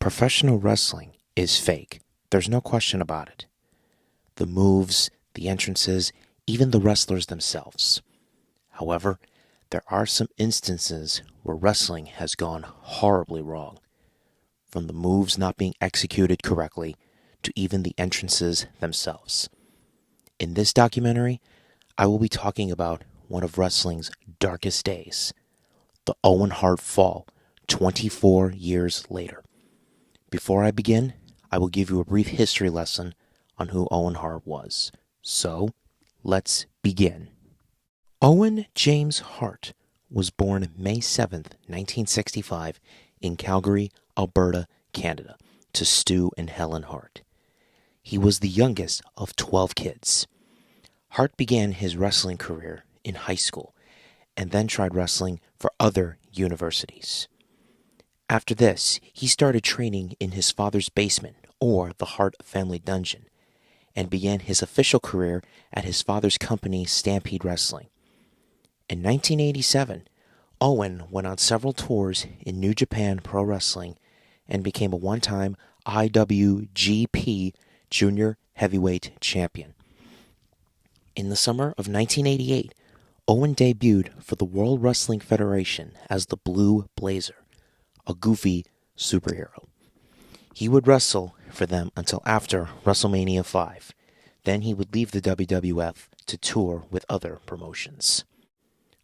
Professional wrestling is fake. There's no question about it. The moves, the entrances, even the wrestlers themselves. However, there are some instances where wrestling has gone horribly wrong. From the moves not being executed correctly to even the entrances themselves. In this documentary, I will be talking about one of wrestling's darkest days, the Owen Hart Fall, 24 years later. Before I begin, I will give you a brief history lesson on who Owen Hart was. So, let's begin. Owen James Hart was born May 7th, 1965, in Calgary, Alberta, Canada, to Stu and Helen Hart. He was the youngest of 12 kids. Hart began his wrestling career in high school and then tried wrestling for other universities. After this, he started training in his father's basement, or the Hart family dungeon, and began his official career at his father's company, Stampede Wrestling. In 1987, Owen went on several tours in New Japan Pro Wrestling and became a one-time IWGP Junior Heavyweight Champion. In the summer of 1988, Owen debuted for the World Wrestling Federation as the Blue Blazer, a goofy superhero. He would wrestle for them until after WrestleMania 5. Then he would leave the WWF to tour with other promotions.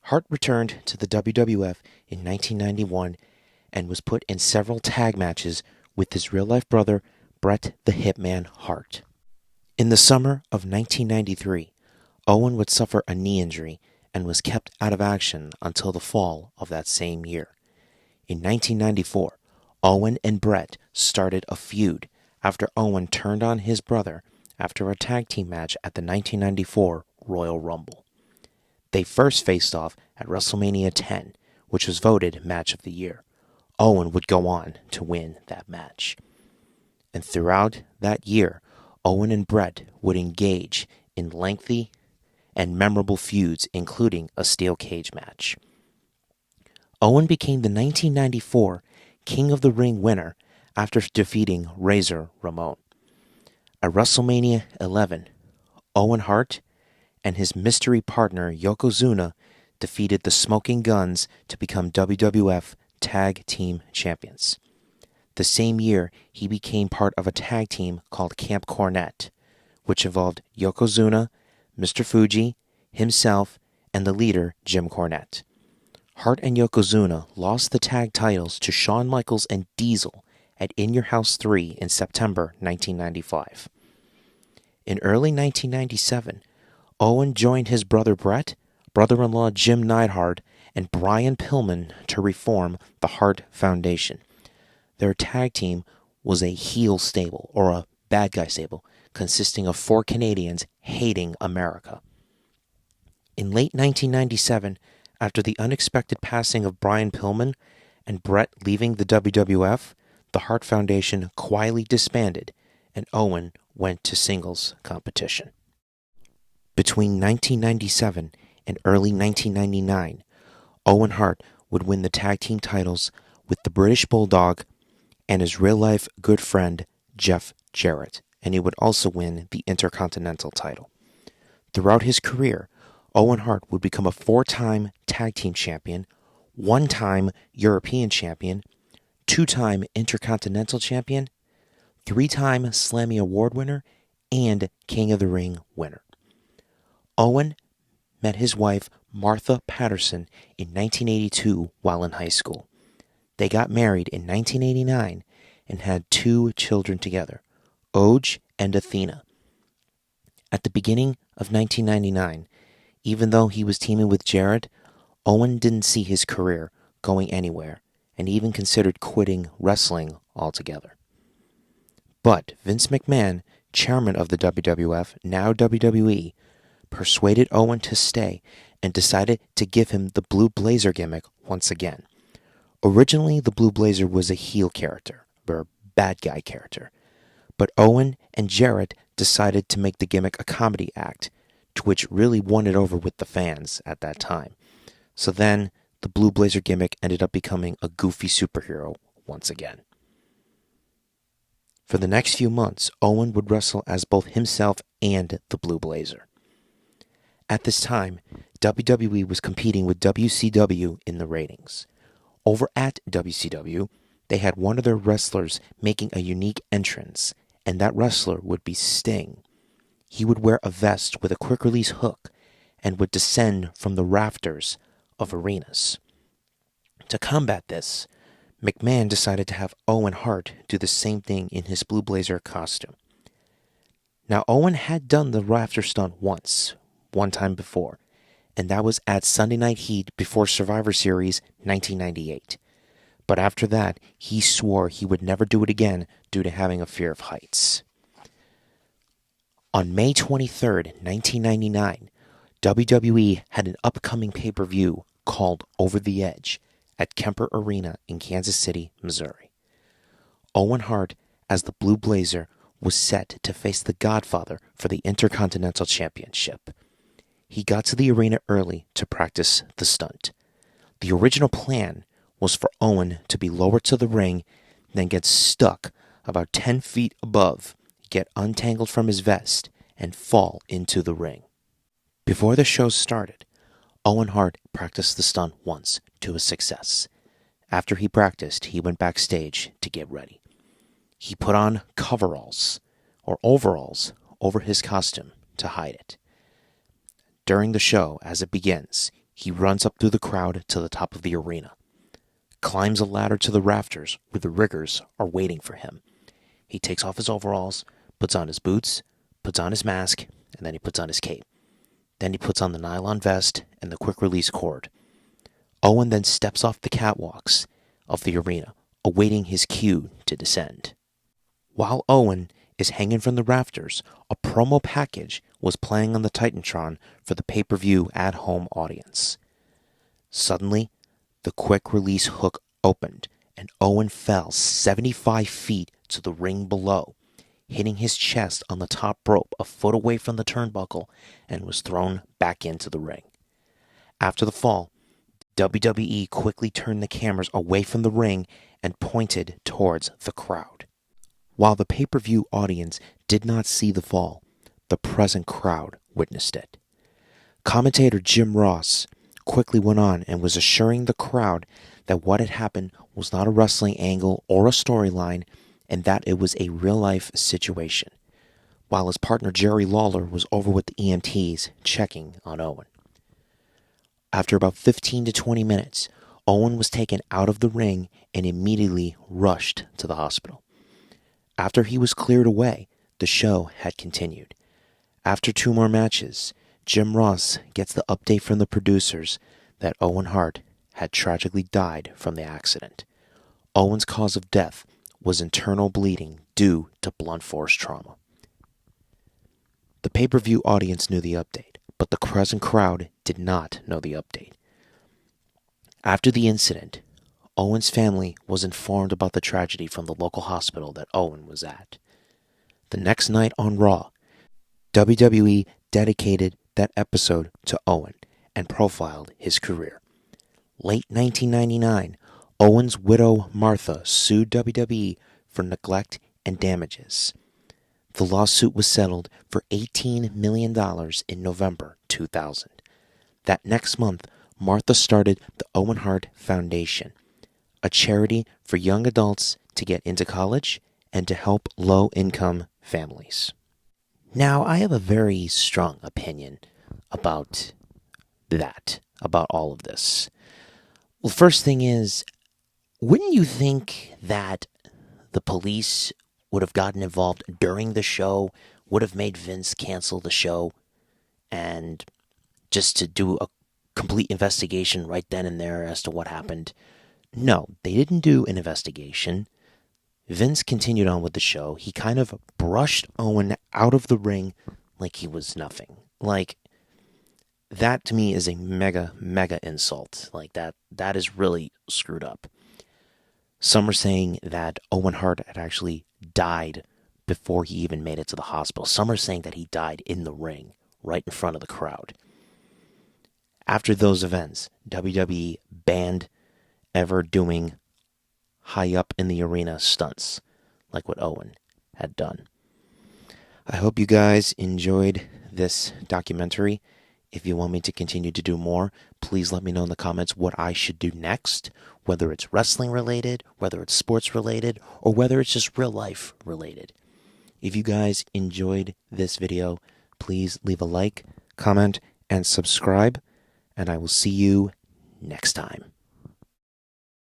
Hart returned to the WWF in 1991 and was put in several tag matches with his real-life brother, Bret the Hitman Hart. In the summer of 1993, Owen would suffer a knee injury and was kept out of action until the fall of that same year. In 1994, Owen and Bret started a feud after Owen turned on his brother after a tag team match at the 1994 Royal Rumble. They first faced off at WrestleMania 10, which was voted Match of the Year. Owen would go on to win that match. And throughout that year, Owen and Bret would engage in lengthy and memorable feuds, including a steel cage match. Owen became the 1994 King of the Ring winner after defeating Razor Ramon. At WrestleMania 11, Owen Hart and his mystery partner Yokozuna defeated the Smoking Guns to become WWF Tag Team Champions. The same year, he became part of a tag team called Camp Cornet, which involved Yokozuna, Mr. Fuji, himself, and the leader, Jim Cornette. Hart and Yokozuna lost the tag titles to Shawn Michaels and Diesel at In Your House 3 in September 1995. In early 1997, Owen joined his brother Bret, brother-in-law Jim Neidhart, and Brian Pillman to reform the Hart Foundation. Their tag team was a heel stable, or a bad guy stable, consisting of 4 Canadians hating America. In late 1997, after the unexpected passing of Brian Pillman and Bret leaving the WWF, the Hart Foundation quietly disbanded, and Owen went to singles competition. Between 1997 and early 1999, Owen Hart would win the tag team titles with the British Bulldog and his real-life good friend, Jeff Jarrett, and he would also win the Intercontinental title. Throughout his career, Owen Hart would become a 4-time tag team champion, 1-time European champion, 2-time Intercontinental champion, 3-time Slammy Award winner, and King of the Ring winner. Owen met his wife, Martha Patterson, in 1982 while in high school. They got married in 1989 and had 2 children together, Oj and Athena. At the beginning of 1999, even though he was teaming with Jarrett, Owen didn't see his career going anywhere and even considered quitting wrestling altogether. But Vince McMahon, chairman of the WWF, now WWE, persuaded Owen to stay and decided to give him the Blue Blazer gimmick once again. Originally, the Blue Blazer was a heel character, or a bad guy character, but Owen and Jarrett decided to make the gimmick a comedy act, to which really won it over with the fans at that time. So then, the Blue Blazer gimmick ended up becoming a goofy superhero once again. For the next few months, Owen would wrestle as both himself and the Blue Blazer. At this time, WWE was competing with WCW in the ratings. Over at WCW, they had one of their wrestlers making a unique entrance, and that wrestler would be Sting. He would wear a vest with a quick-release hook and would descend from the rafters of arenas. To combat this, McMahon decided to have Owen Hart do the same thing in his Blue Blazer costume. Now, Owen had done the rafter stunt one time before, and that was at Sunday Night Heat before Survivor Series 1998. But after that, he swore he would never do it again due to having a fear of heights. On May 23rd, 1999, WWE had an upcoming pay-per-view called Over the Edge at Kemper Arena in Kansas City, Missouri. Owen Hart, as the Blue Blazer, was set to face the Godfather for the Intercontinental Championship. He got to the arena early to practice the stunt. The original plan was for Owen to be lowered to the ring, then get stuck about 10 feet above, get untangled from his vest, and fall into the ring. Before the show started, Owen Hart practiced the stunt once to a success. After he practiced, he went backstage to get ready. He put on coveralls, or overalls, over his costume to hide it. During the show, as it begins, he runs up through the crowd to the top of the arena, climbs a ladder to the rafters where the riggers are waiting for him. He takes off his overalls, puts on his boots, puts on his mask, and then he puts on his cape. Then he puts on the nylon vest and the quick-release cord. Owen then steps off the catwalks of the arena, awaiting his cue to descend. While Owen is hanging from the rafters, a promo package was playing on the Titantron for the pay-per-view at-home audience. Suddenly, the quick-release hook opened, and Owen fell 75 feet to the ring below, hitting his chest on the top rope a foot away from the turnbuckle, and was thrown back into the ring. After the fall, WWE quickly turned the cameras away from the ring and pointed towards the crowd. While the pay-per-view audience did not see the fall, the present crowd witnessed it. Commentator Jim Ross quickly went on and was assuring the crowd that what had happened was not a wrestling angle or a storyline, and that it was a real-life situation, while his partner Jerry Lawler was over with the EMTs checking on Owen. After about 15 to 20 minutes, Owen was taken out of the ring and immediately rushed to the hospital. After he was cleared away, the show had continued. After 2 more matches, Jim Ross gets the update from the producers that Owen Hart had tragically died from the accident. Owen's cause of death was internal bleeding due to blunt force trauma. The pay-per-view audience knew the update, but the present crowd did not know the update. After the incident, Owen's family was informed about the tragedy from the local hospital that Owen was at. The next night on Raw, WWE dedicated that episode to Owen and profiled his career. Late 1999, Owen's widow Martha sued WWE for neglect and damages. The lawsuit was settled for $18 million in November 2000. That next month, Martha started the Owen Hart Foundation, a charity for young adults to get into college and to help low-income families. Now, I have a very strong opinion about all of this. Well, first thing is, wouldn't you think that the police would have gotten involved during the show, would have made Vince cancel the show, and just to do a complete investigation right then and there as to what happened? No, they didn't do an investigation. Vince continued on with the show. He kind of brushed Owen out of the ring like he was nothing. Like, that to me is a mega, mega insult. Like, that is really screwed up. Some are saying that Owen Hart had actually died before he even made it to the hospital. Some are saying that he died in the ring, right in front of the crowd. After those events, WWE banned ever doing high up in the arena stunts, like with Owen. had done. I hope you guys enjoyed this documentary. If you want me to continue to do more, please let me know in the comments what I should do next, whether it's wrestling related, whether it's sports related, or whether it's just real life related. If you guys enjoyed this video, please leave a like, comment, and subscribe, and I will see you next time.